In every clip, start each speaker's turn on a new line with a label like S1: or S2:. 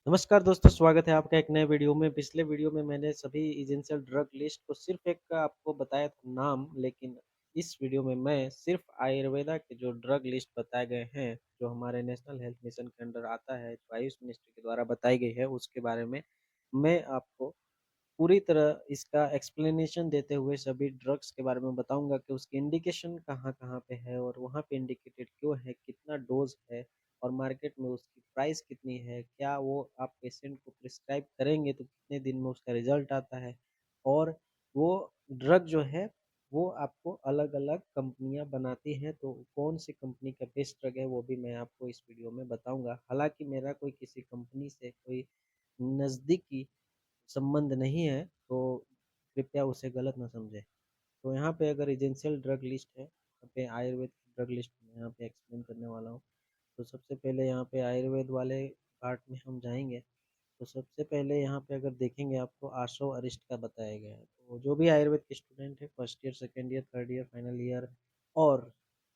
S1: नमस्कार दोस्तों, स्वागत है आपका एक नए वीडियो में। पिछले वीडियो में मैंने सभी एसेंशियल ड्रग लिस्ट को सिर्फ़ एक का आपको बताया था नाम, लेकिन इस वीडियो में मैं सिर्फ़ आयुर्वेदा के जो ड्रग लिस्ट बताए गए हैं, जो हमारे नेशनल हेल्थ मिशन के अंडर आता है, जो आयुष मिनिस्ट्री के द्वारा बताई गई है, उसके बारे में मैं आपको पूरी तरह इसका एक्सप्लेनेशन देते हुए सभी ड्रग्स के बारे में बताऊँगा कि उसकी इंडिकेशन कहाँ-कहाँ पे है और वहाँ पे इंडिकेटेड क्यों है, कितना डोज़ है और मार्केट में उसकी प्राइस कितनी है, क्या वो आप पेशेंट को प्रिस्क्राइब करेंगे तो कितने दिन में उसका रिज़ल्ट आता है और वो ड्रग जो है, वो आपको अलग-अलग कंपनियाँ बनाती हैं, तो कौन-सी कंपनी का बेस्ट ड्रग है, वो भी मैं आपको इस वीडियो में बताऊँगा। हालाँकि मेरा कोई किसी कंपनी से कोई नज़दीकी संबंध नहीं है, तो कृपया उसे गलत ना समझें। तो यहाँ पे अगर एसेंशियल ड्रग लिस्ट है, यहाँ पे आयुर्वेद की ड्रग लिस्ट मैं यहाँ पे एक्सप्लेन करने वाला हूँ। तो सबसे पहले यहाँ पे आयुर्वेद वाले पार्ट में हम जाएँगे, तो सबसे पहले यहाँ पे अगर देखेंगे आपको आशो अरिष्ट का बताया गया है। तो जो भी आयुर्वेद के स्टूडेंट हैं, first year, second year, third year, final year और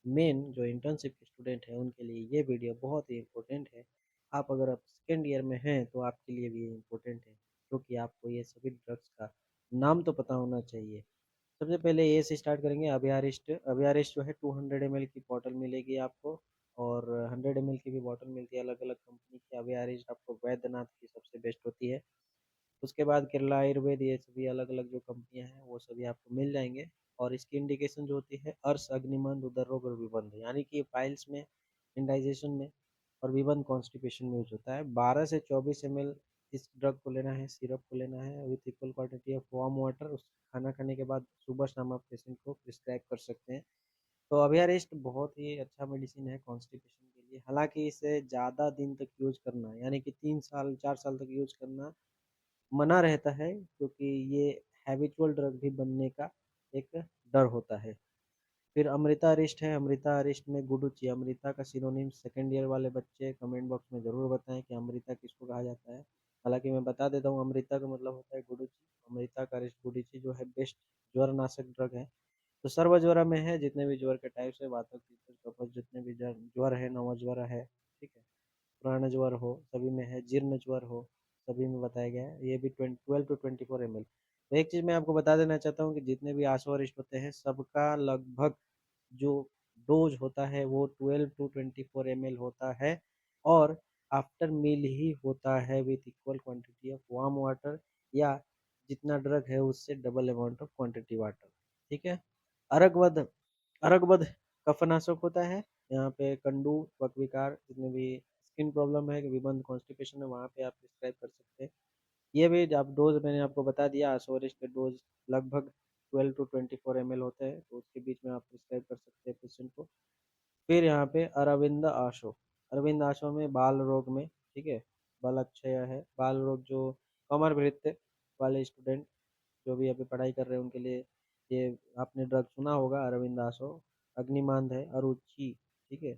S1: मेन जो इंटर्नशिप के स्टूडेंट हैं, उनके लिए ये वीडियो बहुत ही इम्पोर्टेंट है। आप अगर आप सेकंड ईयर में हैं, तो आपके लिए भी ये इम्पोर्टेंट है, क्योंकि आपको ये सभी ड्रग्स का नाम तो पता होना चाहिए। सबसे पहले ए से स्टार्ट करेंगे अभियारिस्ट। अभियारिस्ट जो है 200 ml की बॉटल मिलेगी आपको और 100 ml की भी बॉटल मिलती है अलग-अलग कंपनी की। अभियारिस्ट आपको वैद्यनाथ की सबसे बेस्ट होती है। उसके बाद केरला आयुर्वेद, ये सभी अलग-अलग जो कंपनियाँ हैं वो सभी आपको मिल जाएँगे और इसकी इंडिकेशन जो होती है अर्श, अग्निमंद, उदर रोग और विबंध, यानी कि पाइल्स में, इंडाइजेशन में और विबंध कॉन्स्टिपेशन में यूज़ होता है। 12 से 24 ml इस ड्रग को लेना है, सिरप को लेना है with equal quantity of warm water. उस खाना खाने के बाद सुबह-शाम आप पेशेंट को प्रिस्क्राइब कर सकते हैं। तो अभियारिस्ट बहुत ही अच्छा मेडिसिन है कॉन्स्टिपेशन के लिए। हालाँकि इसे ज़्यादा दिन तक यूज़ करना, यानी कि 3 साल, 4 साल तक यूज़ करना मना रहता है, क्योंकि ये हैबिचुअल ड्रग भी बनने का एक डर होता है। फिर अमृता अरिष्ट है। अमृता अरिष्ट में गुडुचि, अमृता का सिनोनिम सेकंड ईयर वाले बच्चे कमेंट बॉक्स में ज़रूर बताएं कि अमृता किसको कहा जाता है। हालांकि मैं बता देता हूँ, अमृता का मतलब होता है गुडुचि। अमृता का अरिष्ट गुडुचि जो है बेस्ट ज्वरनाशक ड्रग है। तो सर्व ज्वरा में है, जितने भी ज्वर के टाइप्स है, वातक, पित्त, कफज, जितने भी ज्वर है, नवा ज्वर है, ठीक है, पुराना ज्वर हो सभी में है, जीर्ण ज्वर हो सभी में बताया गया है। ये भी 12 टू 24 ml। तो एक चीज़ मैं आपको बता देना चाहता हूँ कि जितने भी आशु अरिष्ट होते हैं, सबका लगभग जो डोज होता है वो 12 टू 24 ml होता है और आफ्टर मील ही होता है with equal quantity of warm water, या जितना ड्रग है उससे double amount of quantity water, ठीक है। अरगवद, अरगवद कफनाशक होता है। यहाँ पे कंडू, वक विकार, जितने भी स्किन प्रॉब्लम है, विबंध कॉन्स्टिपेशन है, वहाँ पे आप प्रिस्क्राइब कर सकते हैं। ये भी आप डोज मैंने आपको बता दिया, आसोरिश के डोज लगभग 12 टू 24 ml होते हैं, तो उसके बीच में आप प्रिस्क्राइब कर सकते हैं पेशेंट को। फिर यहाँ पे अरविंद आशो, अरविंद आशो में बाल रोग में, ठीक है, बाल क्षय है, बाल रोग जो कमर वृत्त वाले स्टूडेंट जो भी अभी पढ़ाई कर रहे हैं उनके लिए ये आपने ड्रग सुना होगा, अरविंद आशो। अग्निमांद है, अरुचि, ठीक है,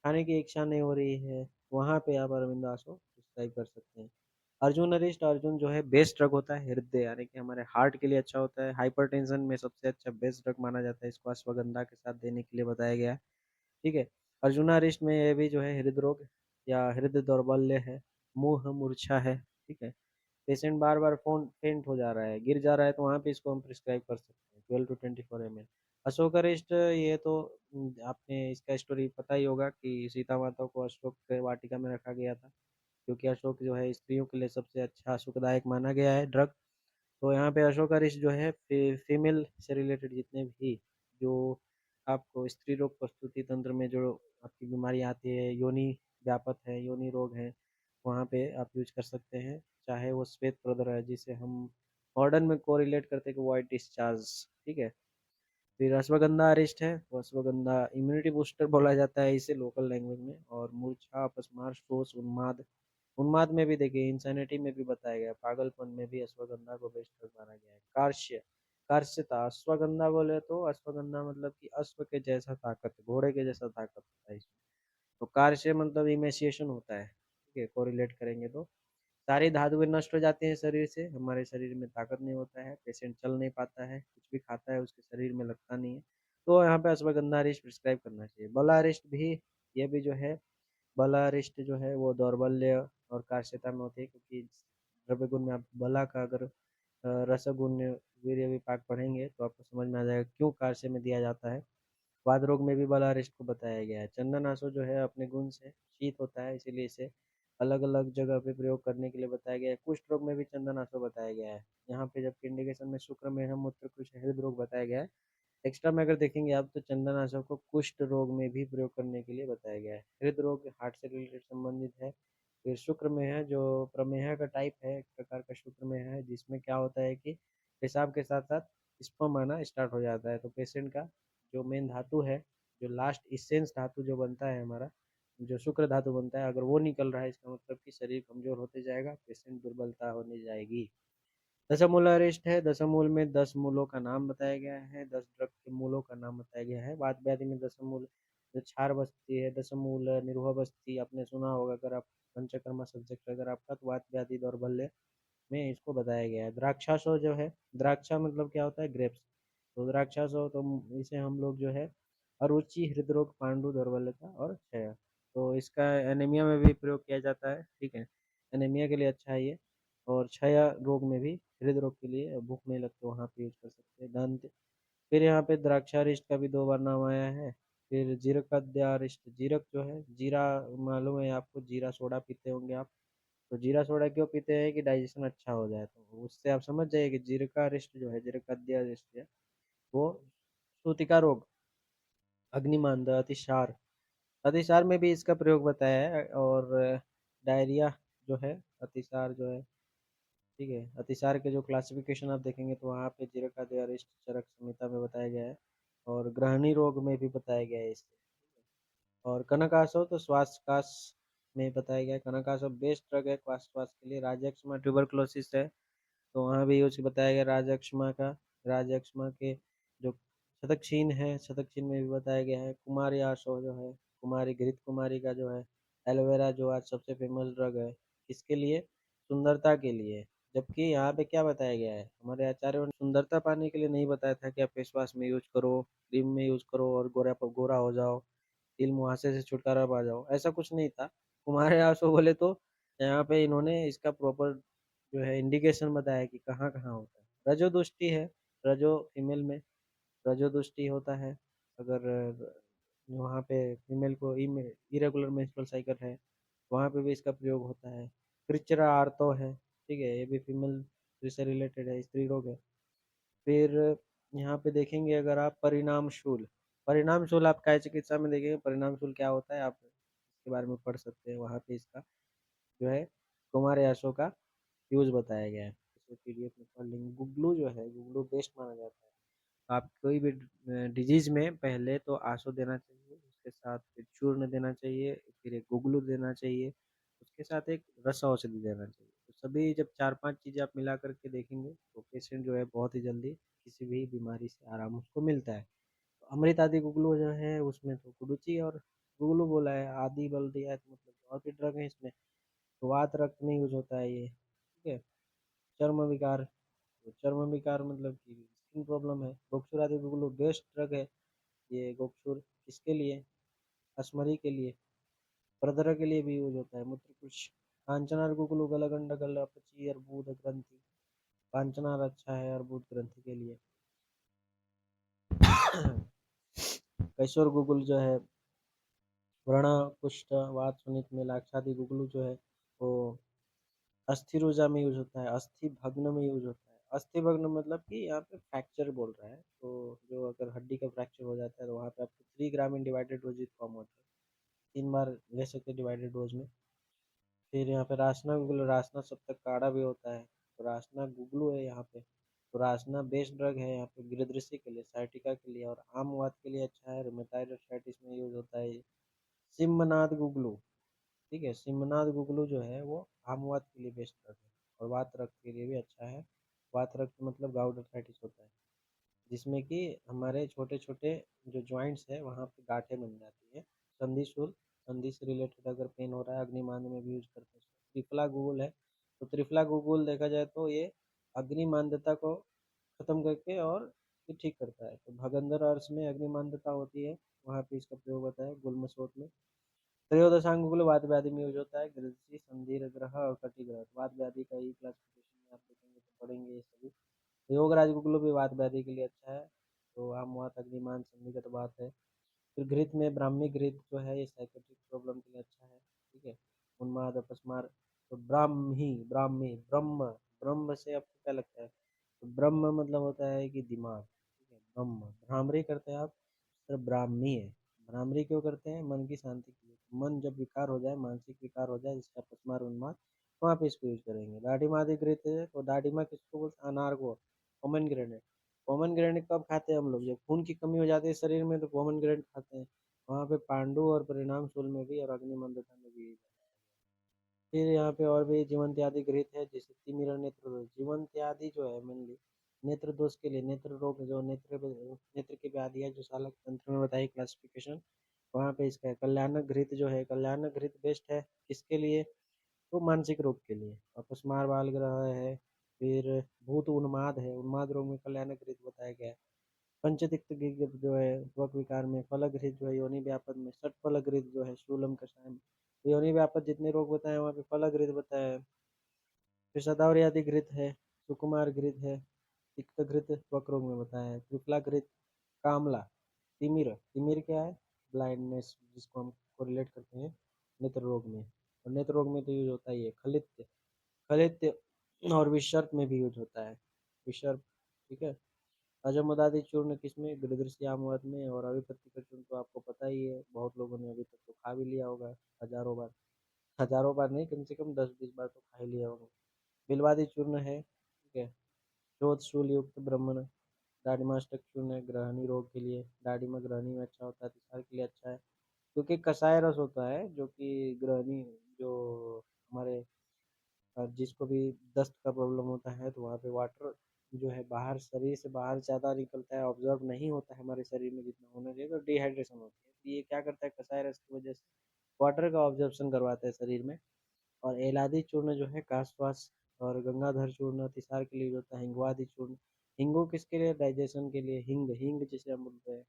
S1: खाने की इच्छा नहीं हो रही है, वहाँ पे आप अरविंद आशो प्रिस्क्राइब कर सकते हैं। अर्जुन अरिष्ट, अर्जुन जो है बेस्ट ड्रग होता है हृदय, यानी कि हमारे हार्ट के लिए अच्छा होता है। हाइपरटेंशन में सबसे अच्छा बेस्ट ड्रग माना जाता है, इसको अश्वगंधा के साथ देने के लिए बताया गया है, ठीक है। अर्जुनारिष्ट में ये भी जो है हृदय रोग या हृदय दौर्बल्य है, मुंह मूर्छा है, ठीक है, पेशेंट बार बार फोन फेंट हो जा रहा है, गिर जा रहा है, तो वहाँ पे इसको हम प्रिस्क्राइब कर सकते हैं 12 to 24 ml। अशोकारिष्ट, ये तो आपने इसका स्टोरी पता ही होगा कि सीता माता को अशोक के वाटिका में रखा गया था, क्योंकि अशोक जो है स्त्रियों के लिए सबसे अच्छा सुखदायक माना गया है ड्रग। तो यहाँ पे अशोकारिष्ट जो है फीमेल से रिलेटेड जितने भी जो आपको स्त्री रोग प्रस्तुति तंत्र में जो आपकी बीमारी आती है, योनि व्यापत है, योनि रोग है, वहाँ पे आप यूज कर सकते हैं। चाहे वो श्वेत प्रदर है, जिसे हम मॉडर्न में कोरिलेट करते हैं कि वाइट डिस्चार्ज, ठीक है। फिर अश्वगंधा अरिष्ट है, तो अश्वगंधा इम्यूनिटी बूस्टर बोला जाता है इसे लोकल लैंग्वेज में। और मूर्छा, अपस्मार, शोष, उन्माद, उन्माद में भी देखिए, इंसैनिटी में भी बताया गया, पागलपन में भी अश्वगंधा को बेस्ट ड्रग माना गया है। कार्श्य, कार्श्यता, अश्वगंधा बोले तो अश्वगंधा मतलब कि अश्व के जैसा ताकत, घोड़े के जैसा ताकत होता है इसमें। तो कार्श्य मतलब इमेसिएशन होता है, ठीक है, कोरिलेट करेंगे तो सारी धातुएं नष्ट हो जाती हैं शरीर से, हमारे शरीर में ताकत नहीं होता है, पेशेंट चल नहीं पाता है, कुछ भी खाता है उसके शरीर में लगता नहीं है। तो यहाँ पे अश्वगंधा अरिष्ट प्रिस्क्राइब करना चाहिए। बला अरिष्ट भी, ये भी जो है, बला अरिष्ट जो है वो दौर्बल्य और कार्श्यता में होती है, क्योंकि द्रव्य गुण में आप बला का अगर रसगुण वीर्य विपाक पढ़ेंगे तो आपको समझ में आ जाएगा क्यों कार्श्य में दिया जाता है। वात रोग में भी बलारिष्ट को बताया गया है। चंदनासो जो है अपने गुण से शीत होता है, इसीलिए इसे अलग अलग जगह पे प्रयोग करने के लिए बताया गया है। कुष्ठ रोग में भी चंदनासो बताया गया है। यहाँ पे जबकि इंडिकेशन में शुक्र में मूत्र कुश हृदय रोग बताया गया है। एक्स्ट्रा में अगर देखेंगे आप तो चंदनाशक को कुष्ठ रोग में भी प्रयोग करने के लिए बताया गया है। हृदय रोग हार्ट से रिलेटेड संबंधित है। फिर शुक्र में है जो प्रमेह का टाइप है, एक प्रकार का शुक्र में है, जिसमें क्या होता है कि पेशाब के साथ साथ स्पर्म आना स्टार्ट हो जाता है। तो पेशेंट का जो मेन धातु है, जो लास्ट इसेंस धातु जो बनता है हमारा, जो शुक्र धातु बनता है, अगर वो निकल रहा है इसका मतलब कि शरीर कमजोर होते जाएगा, पेशेंट दुर्बलता होने जाएगी। दशमूल अरिष्ट है। दशमूल में 10 मूलों का नाम बताया गया है, 10 ड्रग के मूलों का नाम बताया गया है। वात व्याधि में दशमूल जो क्षार बस्ती है, दशमूल निरोह बस्ती आपने सुना होगा अगर आप पंचकर्मा सब्जेक्ट अगर आपका, तो वात व्याधि दौर्बल्य में इसको बताया गया है। द्राक्षासो जो है, द्राक्षा मतलब क्या होता है, ग्रेप्स। तो द्राक्षासो तो इसे हम लोग जो है अरुचि, हृदरोग, पांडु, दौर्बल्यता और क्षय, तो इसका एनीमिया में भी प्रयोग किया जाता है। ठीक है, एनीमिया के लिए अच्छा है ये। और क्षय रोग में भी, हृदय रोग के लिए भूख नहीं लगती वहाँ पे यूज कर सकते हैं। दंत, फिर यहाँ पे द्राक्षारिष्ट का भी 2 बार नाम आया है। फिर जीरकद्यारिष्ट, जीरक जो है, जीरा मालूम है आपको, जीरा सोडा पीते होंगे आप। तो जीरा सोडा क्यों पीते हैं कि डाइजेशन अच्छा हो जाए, तो उससे आप समझ जाइए कि जीरकारिष्ट जो है, जीरकद्यारिष्ट है वो सूतिका रोग, अग्निमांद, अतिसार, अतिसार में भी इसका प्रयोग बताया है। और डायरिया जो है, अतिसार जो है, ठीक है, अतिसार के जो क्लासिफिकेशन आप देखेंगे तो वहाँ पे जीरकादय अरिष्ट चरक संहिता में बताया गया है। और ग्रहणी रोग में भी बताया गया है इससे। और कनकासव तो श्वासकाश में बताया गया है। कनकासव बेस्ट ड्रग है श्वास के लिए। राजयक्ष्मा ट्यूबरक्लोसिस है तो वहाँ भी यूज बताया गया राजयक्ष्मा का। राजयक्ष्मा के जो शतक्षीण है, शतक्षीण में भी बताया गया है। कुमारी आशो जो है, कुमारी, घृत कुमारी का जो है एलोवेरा, जो आज सबसे फेमस ड्रग है, किसके लिए, सुंदरता के लिए। जबकि यहाँ पे क्या बताया गया है, हमारे आचार्यों ने सुंदरता पाने के लिए नहीं बताया था कि आप फेस वॉश में यूज करो, क्रीम में यूज करो और गोरा गोरा हो जाओ, तिल मुहासे से छुटकारा पा जाओ, ऐसा कुछ नहीं था। कुमार आशो बोले तो यहाँ पे इन्होंने इसका प्रॉपर जो है इंडिकेशन बताया कि कहाँ कहाँ होता है। रजोदुष्टि है, रजो फीमेल में रजोदुष्टि होता है अगर वहाँ पे फीमेल को इरेगुलर मेंस्ट्रुअल साइकिल है, वहाँ पे भी इसका प्रयोग होता है। त्रिचरा आर्तो है, ठीक है, ये भी फीमेल से रिलेटेड है, स्त्री रोग है। फिर यहाँ पे देखेंगे अगर आप परिणाम शूल, परिणाम शूल आप काय चिकित्सा में देखेंगे परिणाम शूल क्या होता है, आप इसके बारे में पढ़ सकते हैं। वहाँ पे इसका जो है कुमार यासो का यूज बताया गया है, इसे पीडीएफ में पढ़ लेंगे। गुगलू जो है, गुगलू बेस्ट माना जाता है। आप कोई भी डिजीज में पहले तो आंसू देना चाहिए, उसके साथ फिर चूर्ण देना चाहिए, फिर एक गुगलू देना चाहिए, उसके साथ एक रस औषधि देना चाहिए। तो सभी जब 4-5 चीज़ें आप मिला करके देखेंगे तो पेशेंट जो है बहुत ही जल्दी किसी भी बीमारी से आराम उसको मिलता है। तो अमृत आदि गुगलू जो है उसमें तो गुडुची और गुगलू बोला है, आदि बल दिया है, तो मतलब और भी ड्रग है इसमें। तो वात रक्त में यूज होता है ये, ठीक है। चर्म विकार, तो चर्म विकार मतलब कि स्किन प्रॉब्लम है, गोक्षुर आदि गुगलू बेस्ट ड्रग है। ये गोक्षुर किसके लिए, असमरी के लिए, प्रदर के लिए भी यूज होता है। मूत्रकुश, कांचनार गुगलू गलगंड गल अपची अर्बुद ग्रंथि, कांचनार अच्छा है अर्बुद ग्रंथि के लिए। कैशोर गुगुल जो है व्रण कुष्ठ वात सुनित में, लाक्षादि गुगलू जो है वो अस्थि रोजा में यूज होता है, अस्थि भग्न में यूज होता है। अस्थि भग्न मतलब कि यहाँ पे फ्रैक्चर बोल रहा है, तो जो अगर हड्डी का फ्रैक्चर हो जाता है तो वहाँ पे आपको 3 ग्राम इन डिवाइडेड डोज फॉर्म होता है, 3 बार ले सकते हैं डिवाइडेड डोज में। फिर यहाँ पे रासना गुगलू, रासना सब तक काढ़ा भी होता है, तो रासना गुगलू है यहाँ पे। तो रासना बेस्ट ड्रग है यहाँ पे गिरदृष्टि के लिए, साइटिका के लिए और आम वात के लिए अच्छा है। रुमेटॉइड आर्थराइटिस में यूज होता है। सिम्मनाद गुगलू, ठीक है, सिम्मनाद गुगलू जो है वो आम वात के लिए बेस्ट ड्रग है और वात रक्त के लिए भी अच्छा है। वात रक्त मतलब गाउट आर्थराइटिस होता है, जिसमें कि हमारे छोटे छोटे जो जॉइंट्स है वहाँ पे गांठें बन जाती है। संधि शूल, संधि से रिलेटेड अगर पेन हो रहा है, अग्निमांद में भी यूज करते हैं। त्रिफला गूगल है, तो त्रिफला गूगल देखा जाए तो ये अग्निमांदता को खत्म करके और ये ठीक करता है। तो भगंदर अर्श में अग्निमांदता होती है, वहाँ पे इसका प्रयोग होता है गुलमसोत में। त्रयोदशांग वात व्याधि में यूज होता है, घृतसी, संधिर ग्रह और कटिग्रह। वात व्याधि का ई क्लासिफिकेशन में आप देखेंगे तो पढ़ेंगे ये सभी। योगराज गुगुलो भी वात व्याधि के लिए अच्छा है। तो आम वात, अग्निमान, संधिगत वात है। फिर घृत में ब्राह्मी घृत जो है ये साइकेट्रिक प्रॉब्लम के लिए अच्छा है। ठीक है। उन्माद, अपस्मार। तो ब्राह्मी, ब्राह्मी, ब्रह्म, ब्रह्म से आपको क्या लगता है? तो ब्रह्म मतलब होता है कि दिमाग। ठीक है, ब्रह्म। भ्रामरी करते हैं आप, तो ब्राह्मी है। भ्रामरी क्यों करते हैं? मन की शांति के लिए। मन जब विकार हो जाए, मानसिक विकार हो जाए, जिसका अपस्मार, उन्माद, वहाँ पे इसको यूज करेंगे। दाढ़ीमा अधिकृत है, तो दाढ़ीमा किसको बोलते हैं? अनार को, कॉमन ग्रेनेड। कॉमन ग्रेनेड कब खाते हैं हम लोग? जब खून की कमी हो जाती है शरीर में, तो कॉमन ग्रेनेड खाते हैं। वहाँ पे पांडु और परिणाम सूल में भी और अग्निमंदता में भी। फिर यहाँ पे और भी जीवंत्यादि घृत है, जैसे तिमिर नेत्र दोष। जीवंत्यादि जो है मेनली नेत्र दोष के लिए, नेत्र रोग, जो नेत्र की व्याधि है, जो सालक तंत्र में बताई क्लासिफिकेशन, वहाँ पे इसका है। कल्याणक घृत जो है, कल्याणक घृत बेस्ट है किसके लिए? तो मानसिक रोग के लिए। अपस्मार बाल ग्रह है। फिर भूत उन्माद है, उन्माद रोग में कल्याणक घृत बताया गया है। पंचतिक्त घृत जो है त्वक विकार में। फलक घृत जो है योनि व्यापद में। षट फलक घृत जो है शूलम कषाय में। तो योनि व्यापद जितने रोग बताए वहाँ पे फलक घृत बताया है। फिर शतावरी आदि घृत है। सुकुमार घृत है। तिक्त घृत त्वक रोग में बताया है। त्रिफला घृत, कामला। तिमिर, तिमिर क्या है? ब्लाइंडनेस, जिसको हम कोरिलेट करते हैं नेत्र रोग में। और नेत्र रोग में तो यूज होता ही है। खलित, खलित और विषर्प में भी यूज होता है। विषर्प, ठीक है। अजमोदादि चूर्ण किसमें? गृदृश्यामवत में। और अविपत्ति का चूर्ण तो आपको पता ही है, बहुत लोगों ने अभी तक तो खा भी लिया होगा, हजारों बार। हजारों बार नहीं, कम से कम 10-20 बार तो खा ही लिया होगा। बिलवादी चूर्ण है, ठीक है। शोध शूल युक्त ब्राह्मण। दाढ़िमाष्टक चूर्ण है ग्रहणी रोग के लिए। दाढ़िमा ग्रहणी में अच्छा होता है, तिसार के लिए अच्छा है। क्योंकि कसाय रस होता है जो कि ग्रहणी, जो हमारे जिसको भी दस्त का प्रॉब्लम होता है, तो वहाँ पे वाटर जो है बाहर, शरीर से बाहर ज़्यादा निकलता है, ऑब्जर्व नहीं होता है हमारे शरीर में जितना होना चाहिए, तो डिहाइड्रेशन होती है। तो ये क्या करता है? कसाय रस की वजह से वाटर का ऑब्जर्प्शन करवाता है शरीर में। और एलादी चूर्ण जो है काशवास। और गंगाधर चूर्ण अतिसार के लिए होता है। हिंगवादी चूर्ण, हिंगू किसके लिए? डाइजेशन के लिए। हिंग, हिंग जिसे हम बोलते हैं।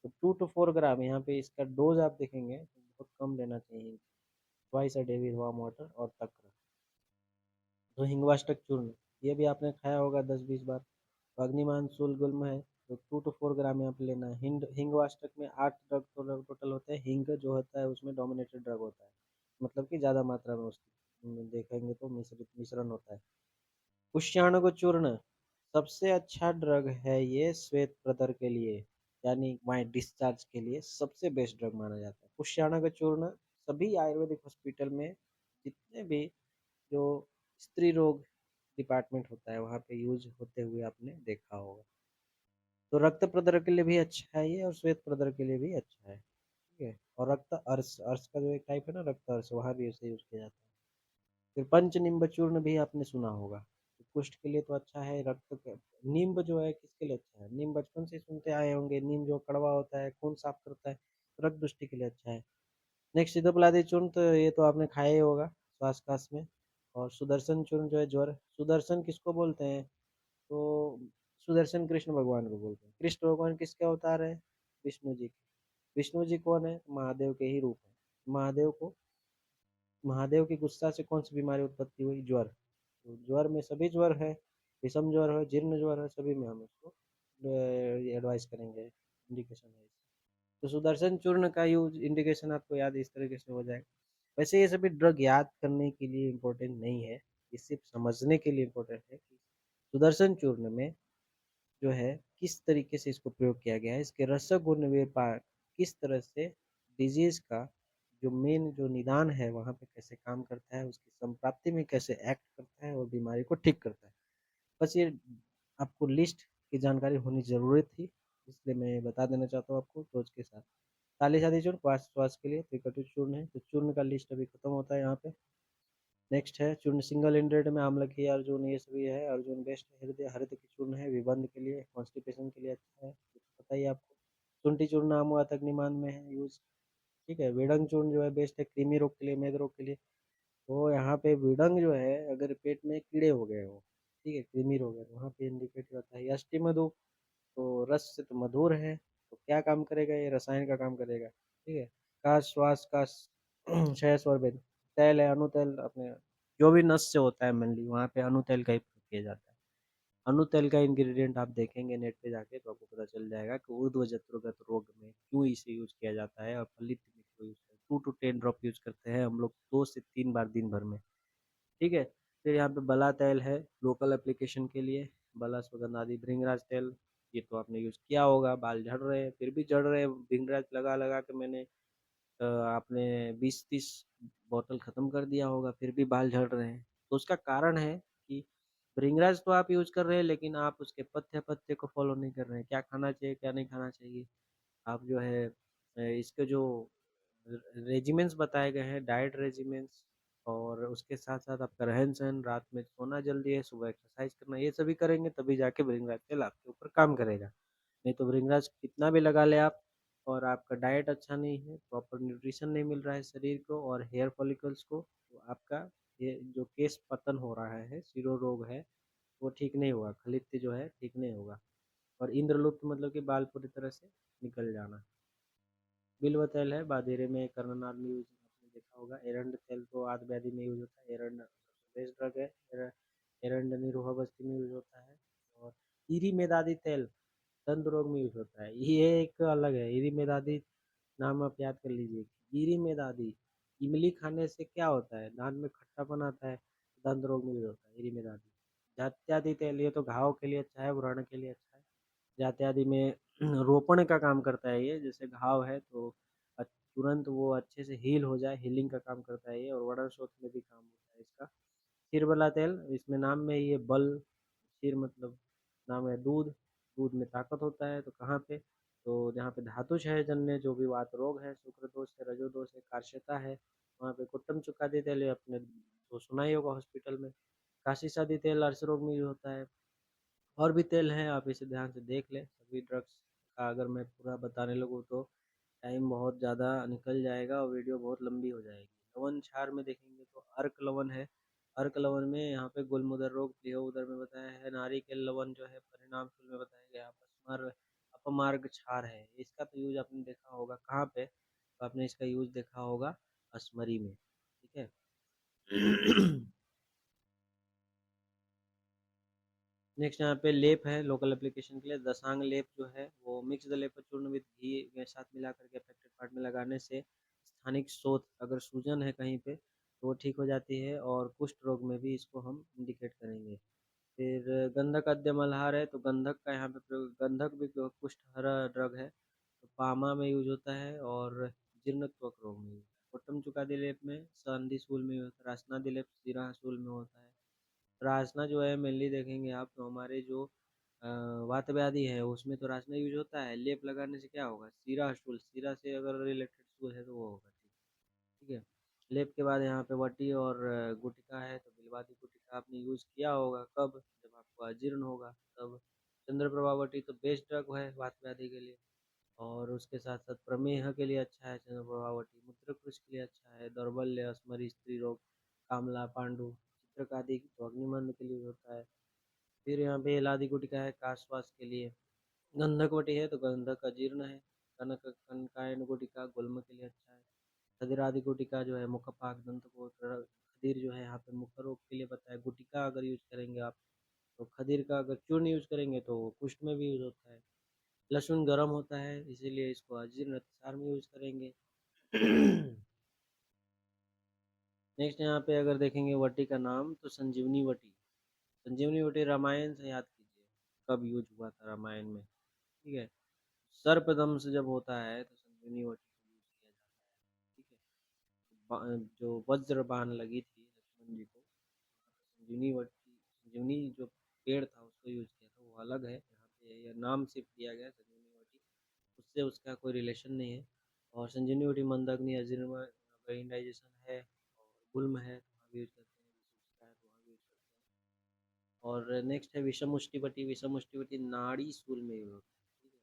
S1: तो 2 to 4 ग्राम यहाँ पे इसका डोज आप देखेंगे तो बहुत कम लेना चाहिए। Twice a day with warm water और तक्र। तो हिंगवाष्टक चूर्ण, ये भी आपने खाया होगा 10-20 बार। तो अग्निमान शूल गुल्म है, तो 2 to 4 ग्राम यहाँ पे लेना है। हिंगवाष्टक में 8 ड्रग टोटल होते हैं। हिंग जो होता है उसमें डोमिनेटेड ड्रग होता है, मतलब कि ज़्यादा मात्रा में उसकी देखेंगे तो मिश्रित मिश्रण होता है। पुष्याणु चूर्ण सबसे अच्छा ड्रग है ये श्वेत प्रदर के लिए, यानी माइट डिस्चार्ज के लिए सबसे बेस्ट ड्रग माना जाता है पुष्याणु चूर्ण। सभी आयुर्वेदिक हॉस्पिटल में जितने भी जो स्त्री रोग डिपार्टमेंट होता है वहाँ पे यूज होते हुए आपने देखा होगा। तो रक्त प्रदर के लिए भी अच्छा है ये, और श्वेत प्रदर के लिए भी अच्छा है। ठीक है। और रक्त अर्श, अर्श का जो एक टाइप है ना, रक्त अर्श, वहाँ भी इसे यूज किया जाता है। फिर पंचनिम्ब चूर्ण भी आपने सुना होगा। तो कुष्ठ के लिए तो अच्छा है। नींब जो है किसके लिए अच्छा है? नीम बचपन से सुनते आए होंगे, नीम जो कड़वा होता है, खून साफ करता है, रक्त दृष्टि के लिए अच्छा है। नेक्स्ट सिद्धोपलादी चूर्ण, तो ये तो आपने खाया ही होगा श्वास काश में। और सुदर्शन चूर्ण जो है ज्वर। सुदर्शन किसको बोलते हैं? तो सुदर्शन कृष्ण भगवान को बोलते हैं। कृष्ण भगवान किसके अवतार है? विष्णु जी के। विष्णु जी कौन है? महादेव के ही रूप है। महादेव को, महादेव की गुस्सा से कौन सी बीमारी उत्पत्ति हुई? ज्वर। तो ज्वर में सभी ज्वर है, विषम ज्वर है, जीर्ण ज्वर है, सभी में हम इसको एडवाइस करेंगे, इंडिकेशन है। तो सुदर्शन चूर्ण का यूज, इंडिकेशन आपको याद इस तरीके से हो जाएगा। वैसे ये सभी ड्रग याद करने के लिए इम्पोर्टेंट नहीं है, ये सिर्फ समझने के लिए इम्पोर्टेंट है कि सुदर्शन चूर्ण में जो है किस तरीके से इसको प्रयोग किया गया है, इसके रसक गुण व्यापार किस तरह से डिजीज का जो मेन जो निदान है वहाँ पे कैसे काम करता है, उसकी संप्राप्ति में कैसे एक्ट करता है और बीमारी को ठीक करता है। बस ये आपको लिस्ट की जानकारी होनी जरूरी थी, इसलिए मैं बता देना चाहता हूँ आपको डोज के साथ। ताली शादी चूर्ण श्वास के लिए त्रिकटु चूर्ण है। तो चूर्ण का लिस्ट अभी खत्म होता है यहाँ पे। नेक्स्ट है चूर्ण सिंगल एंडेड में आमलकी, अर्जुन, ये सभी है। अर्जुन बेस्ट है। हृदय हरित की चूर्ण है, विबंध के लिए, कॉन्स्टिपेशन के लिए अच्छा है, ये तो पता ही है आपको। शुंठी चूर्ण आमुआत अग्निमान में है यूज। ठीक है। विडंग चूर्ण जो है बेस्ट है कृमि रोग के लिए, मेद रोग के लिए। तो यहाँ पे विडंग जो है अगर पेट में कीड़े हो गए हो, ठीक है, कृमि रोग है, वहाँ पे इंडिकेट होता है। यष्टि मधु, तो रस से तो मधुर है, तो क्या काम करेगा? ये रसायन का काम करेगा। ठीक है। काश, श्वास, काश, सहस्त्रलिंग तेल है, अनुतेल अपने जो भी नस से होता है मेनली वहाँ पे अनुतेल का ही प्रयोग किया जाता है। अनुतेल का इंग्रेडिएंट आप देखेंगे नेट पे जाके तो आपको पता चल जाएगा कि ऊर्ध्व जत्रगत रोग में क्यों इसे यूज़ किया जाता है और फलित में क्यों यूज़ करते हैं। 2 टू 10 ड्रॉप यूज़ करते हैं हम लोग 2 से 3 बार दिन भर में, ठीक है? फिर यहाँ पे बला तेल है लोकल एप्लीकेशन के लिए, बला सुगंधादि भृंगराज तेल, ये तो आपने यूज़ किया होगा, बाल झड़ रहे हैं, फिर भी झड़ रहे हैं, भृंगराज लगा-लगा के मैंने आपने 20-30 बॉटल ख़त्म कर दिया होगा, फिर भी बाल झड़ रहे हैं। तो उसका कारण है कि भृंगराज तो आप यूज़ कर रहे हैं लेकिन आप उसके पत्ते-पत्ते को फ़ॉलो नहीं कर रहे हैं, क्या खाना चाहिए, क्या नहीं खाना चाहिए। आप जो है इसके जो रेजिमेंट्स बताए गए हैं, डाइट रेजिमेंट्स और उसके साथ-साथ आपका रहन-सहन, रात में सोना जल्दी है, सुबह एक्सरसाइज करना, ये सभी करेंगे तभी जाके भृंगराज तेल आपके ऊपर काम करेगा। नहीं तो भृंगराज कितना भी लगा ले आप और आपका डाइट अच्छा नहीं है, प्रॉपर न्यूट्रिशन नहीं मिल रहा है शरीर को और हेयर फॉलिकल्स को, तो आपका ये जो केश पतन हो रहा है, सिरो रोग है, वो ठीक नहीं होगा, खलित्य जो है ठीक नहीं होगा। और इंद्रलुप्त मतलब कि बाल पूरी तरह से निकल जाना। बिल्व तेल है बादेरे में, कर्णनाद में यूज आपने देखा होगा। एरंड तेल तो आद व्याधि में यूज होता है, एरंड बेस्ट ड्रग है। एरंड निरोहा बस्ती में यूज होता है। और ईरी मेदादी तेल दंत रोग में यूज होता है, ये एक अलग है। ईरी मेदादी नाम आप याद कर लीजिए। ईरी मेदादी, इमली खाने से क्या होता है, दांत में खट्टापन आता है, दंत रोग में यूज होता है ईरी मेदादी। जात्यादि तेल ये तो घाव के लिए अच्छा है, व्रण के लिए अच्छा है। जात्यादि में रोपण का काम करता है ये, जैसे घाव है तो तुरंत वो अच्छे से हील हो जाए, हीलिंग का काम करता है ये। और वर्ण शोथ में भी काम होता है इसका। क्षीर वाला तेल, इसमें नाम में ही ये बल, क्षीर मतलब नाम है दूध, दूध में ताकत होता है। तो कहाँ पे, तो जहाँ पे धातु क्षय जन्य जो भी वात रोग है, शुक्र दोष है, रजो दोष है, कार्शता है, वहाँ पे कुट्टम चुका तेल अपने तो सुना ही होगा हॉस्पिटल में। काशी शादी तेल अर्श रोग में यूज होता है। और भी तेल हैं, आप इसे ध्यान से देख लें। सभी ड्रग्स का अगर मैं पूरा बताने लगूँ तो टाइम बहुत ज़्यादा निकल जाएगा और वीडियो बहुत लंबी हो जाएगी। लवन क्षार में देखेंगे तो अर्क लवन है। अर्क लवन में यहाँ पे गुलमुदर रोग प्लिहोदर में बताया है। नारिकेल लवन जो है परिणाम सूल में बताया गया। अपमार्ग क्षार है, इसका तो यूज आपने देखा होगा कहाँ पे, तो आपने इसका यूज देखा होगा असमरी में, ठीक है। नेक्स्ट यहाँ पे लेप है लोकल एप्लीकेशन के लिए। दशांग लेप जो है वो मिक्स द लेप चूर्ण विद घी के साथ मिला करके अफेक्टेड पार्ट में लगाने से स्थानिक शोथ, अगर सूजन है कहीं पे तो वो ठीक हो जाती है। और कुष्ठ रोग में भी इसको हम इंडिकेट करेंगे। फिर गंधक अद्य मल्हार है, तो गंधक का यहाँ पे प्रयोग, गंधक भी कुष्ठ हरा ड्रग है, तो पामा में यूज होता है और जीर्ण त्वक रोग में यूज होता है। कोट्टम चुकादी लेप में संधि शूल में यूज होता है। रासनादि लेप सिरा शूल में होता है। रासना जो है मेनली देखेंगे आप तो हमारे जो वात व्याधि है उसमें तो रासना यूज होता है। लेप लगाने से क्या होगा, सीरा स्टूल, सीरा से अगर रिलेटेड स्टूल है तो वो होगा, ठीक है। लेप के बाद यहाँ पे वटी और गुटिका है, तो बिलवादी गुटिका आपने यूज किया होगा कब, जब आपको अजीर्ण होगा तब। चंद्रप्रभा वटी तो बेस्ट ड्रग है वात व्याधि के लिए। और उसके साथ साथ प्रमेह के लिए अच्छा है चंद्रप्रभा वटी। मूत्रकृष के लिए अच्छा है। दौर्बल्य, अस्मरी, स्त्री रोग, कामला, पांडु, चित्रक आदि तो अग्निमंद के लिए होता है। फिर यहाँ पे एलादी गुटिका है काशवास के लिए। गंधक वटी है तो गंधक अजीर्ण है। कनक कनकायन गुटिका गुल्म के लिए अच्छा है। खदिर आदि गुटिका जो है मुखपाक दंत को, खदीर जो है यहाँ पे मुख रोग के लिए बताया। गुटिका अगर यूज करेंगे आप तो खदीर का अगर चूर्ण यूज करेंगे तो कुष्ठ में भी यूज होता है। लहसुन गर्म होता है इसीलिए इसको अजीर्ण अतिसार में यूज करेंगे। नेक्स्ट यहाँ पे अगर देखेंगे वटी का नाम तो संजीवनी वटी। संजीवनी वटी रामायण से याद कीजिए कब यूज हुआ था रामायण में, ठीक है। सर्पदंश जब होता है तो संजीवनी वटी को यूज किया जाता है, ठीक है। जो वज्र बाण लगी थी लक्ष्मण जी को, संजीवनी जो पेड़ था उसको यूज किया था, वो अलग है। यहाँ पे यह नाम सिर्फ दिया गया है संजीवनी वटी, उससे उसका कोई रिलेशन नहीं है। और संजीवनी वटी मंदाग्नि अजीर्ण अगर इंडाइजेशन है और गुल्म है तो वहाँ भी यूज करते हैं, विषुप्त है तो वहाँ भी यूज करते हैं। और नेक्स्ट है विषमुष्टिवटी। विषमुष्टिवटी नाड़ी शूल में यूज होता है, ठीक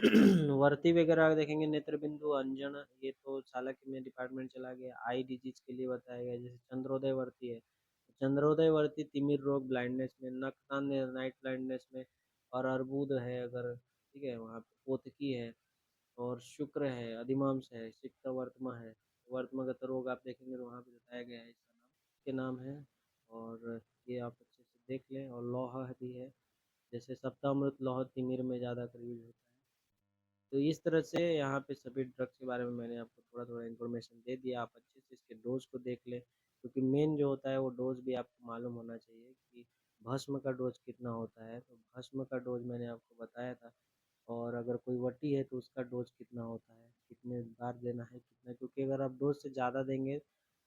S1: है। वर्ती वगैरह देखेंगे, नेत्र बिंदु अंजन, ये तो चालाकी में डिपार्टमेंट चला गया। आई डिजीज के लिए बताया गया, जैसे चंद्रोदय वर्ती है, चंद्रोदय वर्ती तिमिर रोग ब्लाइंडनेस में, नक्तान नाइट ब्लाइंडनेस में। और अर्बुद है अगर, ठीक है, वहाँ पे पोतकी है। और शुक्र है, अधिमांश है, सिक्त वर्तमा है, वर्धमगत रोग आप देखेंगे तो वहाँ पे बताया गया है, इसका नाम के नाम है। और ये आप अच्छे से देख लें। और लौह भी है, जैसे सप्तामृत लौह तिमिर में ज़्यादातर यूज होता है। तो इस तरह से यहाँ पे सभी ड्रग्स के बारे में मैंने आपको थोड़ा थोड़ा इन्फॉर्मेशन दे दिया। आप अच्छे से इसके डोज को देख लें, क्योंकि मेन जो होता है वो डोज भी आपको मालूम होना चाहिए कि भस्म का डोज कितना होता है। तो भस्म का डोज मैंने आपको बताया था। और अगर कोई वटी है तो उसका डोज कितना होता है, कितने बार देना है, कितना, क्योंकि अगर आप डोज से ज़्यादा देंगे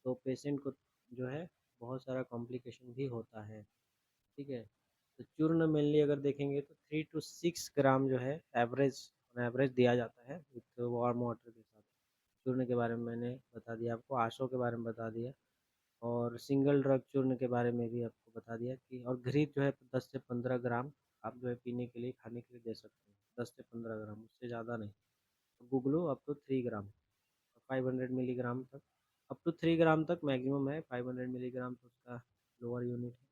S1: तो पेशेंट को जो है बहुत सारा कॉम्प्लिकेशन भी होता है। ठीक है। तो चूर्ण मेनली अगर देखेंगे तो 3 to 6 ग्राम जो है एवरेज एवरेज दिया जाता है विथ वार्म वाटर के साथ। चूर्ण के बारे में मैंने बता दिया आपको, आशो के बारे में बता दिया, और सिंगल ड्रग चूर्ण के बारे में भी आपको बता दिया कि, और घृत जो है 10 से 15 ग्राम आप जो है पीने के लिए, खाने के लिए दे सकते हैं। 10 से 15 ग्राम, उससे ज़्यादा नहीं। तो गुगलू अप टू 3 ग्राम, 500 मिलीग्राम तक, अप टू 3 ग्राम तक मैक्सिमम है। 500 मिलीग्राम तो उसका लोअर यूनिट है।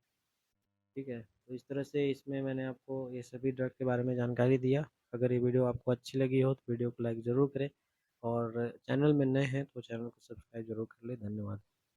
S1: ठीक है। तो इस तरह से इसमें मैंने आपको ये सभी ड्रग के बारे में जानकारी दिया। अगर ये वीडियो आपको अच्छी लगी हो तो वीडियो को लाइक ज़रूर करें, और चैनल में नए हैं तो चैनल को सब्सक्राइब ज़रूर कर लें। धन्यवाद।